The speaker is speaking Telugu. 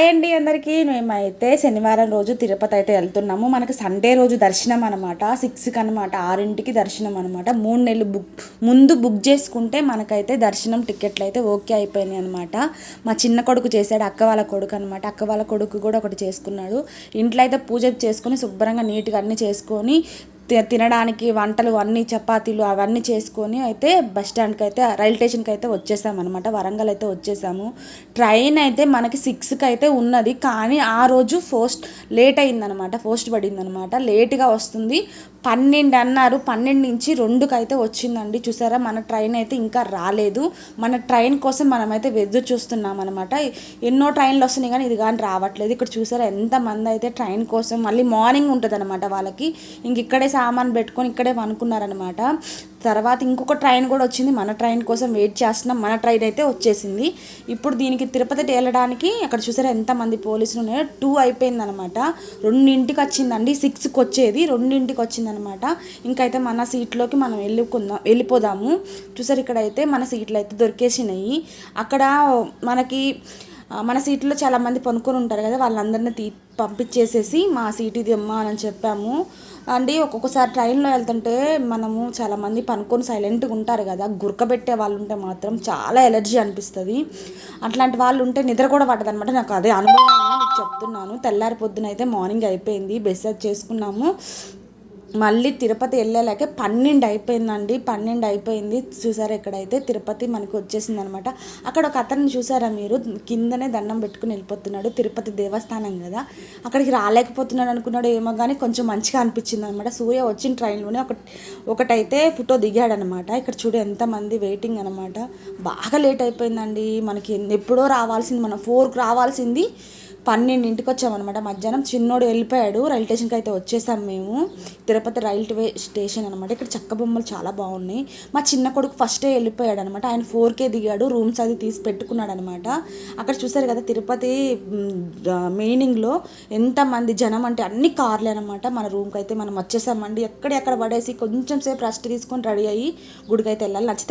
హాయ్ అండి అందరికీ. మేమైతే శనివారం రోజు తిరుపతి అయితే వెళ్తున్నాము. మనకి సండే రోజు దర్శనం అనమాట. 6కి అనమాట, 6ంటికి దర్శనం అనమాట. 3 నెలలు ముందు బుక్ చేసుకుంటే మనకైతే దర్శనం టికెట్లు అయితే ఓకే అయిపోయినాయి అనమాట. మా చిన్న కొడుకు చేశాడు, అక్క వాళ్ళ కొడుకు అనమాట. అక్క వాళ్ళ కొడుకు కూడా ఒకటి చేసుకున్నాడు. ఇంట్లో అయితే పూజ చేసుకొని శుభ్రంగా నీట్గా అన్నీ చేసుకొని తినడానికి వంటలు అన్నీ చపాతీలు అవన్నీ చేసుకొని అయితే బస్ స్టాండ్కి అయితే రైల్ స్టేషన్కి అయితే వచ్చేసామన్నమాట. వరంగల్ అయితే వచ్చేసాము. ట్రైన్ అయితే మనకి 6కి అయితే ఉన్నది, కానీ ఆ రోజు లేట్ అయిందనమాట. పడిందనమాట. లేట్గా వస్తుంది. 12 అన్నారు. 12 నుంచి 2కి అయితే వచ్చిందండి. చూసారా, మన ట్రైన్ అయితే ఇంకా రాలేదు. మన ట్రైన్ కోసం మనమైతే ఎదురు చూస్తున్నాం అనమాట. ఎన్నో ట్రైన్లు వస్తున్నాయి కానీ ఇది కానీ రావట్లేదు. ఇక్కడ చూసారా ఎంతమంది అయితే ట్రైన్ కోసం, మళ్ళీ మార్నింగ్ ఉంటుంది అనమాట వాళ్ళకి. ఇంక ఇక్కడే సామాన్ పెట్టుకొని ఇక్కడే అనుకున్నారనమాట. తర్వాత ఇంకొక ట్రైన్ కూడా వచ్చింది. మన ట్రైన్ కోసం వెయిట్ చేస్తున్నాం. మన ట్రైన్ అయితే వచ్చేసింది. ఇప్పుడు దీనికి తిరుపతి వెళ్ళడానికి అక్కడ చూసారా ఎంతమంది పోలీసులు ఉన్నాయో. 2 అయిపోయిందనమాట. 2ంటికి వచ్చిందండి. 6కి వచ్చేది, 2ంటికి వచ్చిందనమాట. ఇంకైతే మన సీట్లోకి మనం వెళ్ళిపోదాము. చూసారు ఇక్కడైతే మన సీట్లు అయితే దొరికేసినాయి. అక్కడ మన సీట్లో చాలామంది పనుకొని ఉంటారు కదా, వాళ్ళందరినీ పంపించేసేసి మా సీట్ ఇది అమ్మా అని చెప్పాము అండి. ఒక్కొక్కసారి ట్రైన్లో వెళ్తుంటే మనము చాలామంది పనుకొని సైలెంట్గా ఉంటారు కదా, గురకబెట్టే వాళ్ళు ఉంటే మాత్రం చాలా ఎలర్జీ అనిపిస్తుంది. అట్లాంటి వాళ్ళు ఉంటే నిద్ర కూడా పట్టదు అనమాట. నాకు అదే అనుభవం మీకు చెప్తున్నాను. తెల్లారి పొద్దున అయితే మార్నింగ్ అయిపోయింది, బస్ చేసుకున్నాము. మళ్ళీ తిరుపతి వెళ్ళలేక 12 అయిపోయిందండి. 12 అయిపోయింది. చూసారా ఇక్కడైతే తిరుపతి మనకి వచ్చేసింది అనమాట. అక్కడ ఒక అతన్ని చూసారా మీరు, కిందనే దండం పెట్టుకుని వెళ్ళిపోతున్నాడు. తిరుపతి దేవస్థానం కదా, అక్కడికి రాలేకపోతున్నాడు అనుకున్నాడు ఏమో, కానీ కొంచెం మంచిగా అనిపించింది అనమాట. సూర్య వచ్చిన ట్రైన్లోనే ఒకటైతే ఫోటో దిగాడనమాట. ఇక్కడ చూడు ఎంతమంది వెయిటింగ్ అనమాట. బాగా లేట్ అయిపోయిందండి. మనకి ఎప్పుడో రావాల్సింది, మనం 4కి రావాల్సింది 12ంటికి వచ్చామన్నమాట మధ్యాహ్నం. చిన్నోడు వెళ్ళిపోయాడు. రైల్ స్టేషన్కి అయితే వచ్చేసాం మేము. తిరుపతి రైల్వే స్టేషన్ అనమాట. ఇక్కడ చెక్క బొమ్మలు చాలా బాగున్నాయి. మా చిన్న కొడుకు ఫస్టే వెళ్ళిపోయాడు అనమాట. ఆయన 4కే దిగాడు. రూమ్స్ అది తీసి పెట్టుకున్నాడు అనమాట. అక్కడ చూసారు కదా తిరుపతి మెయినింగ్లో ఎంతమంది జనం అంటే అన్ని కార్లే అనమాట. మన రూమ్కి అయితే మనం వచ్చేసామండి. ఎక్కడెక్కడ పడేసి కొంచెం సేపు రెస్ట్ తీసుకొని రెడీ అయ్యి గుడికి అయితే వెళ్ళాలి. నచ్చితే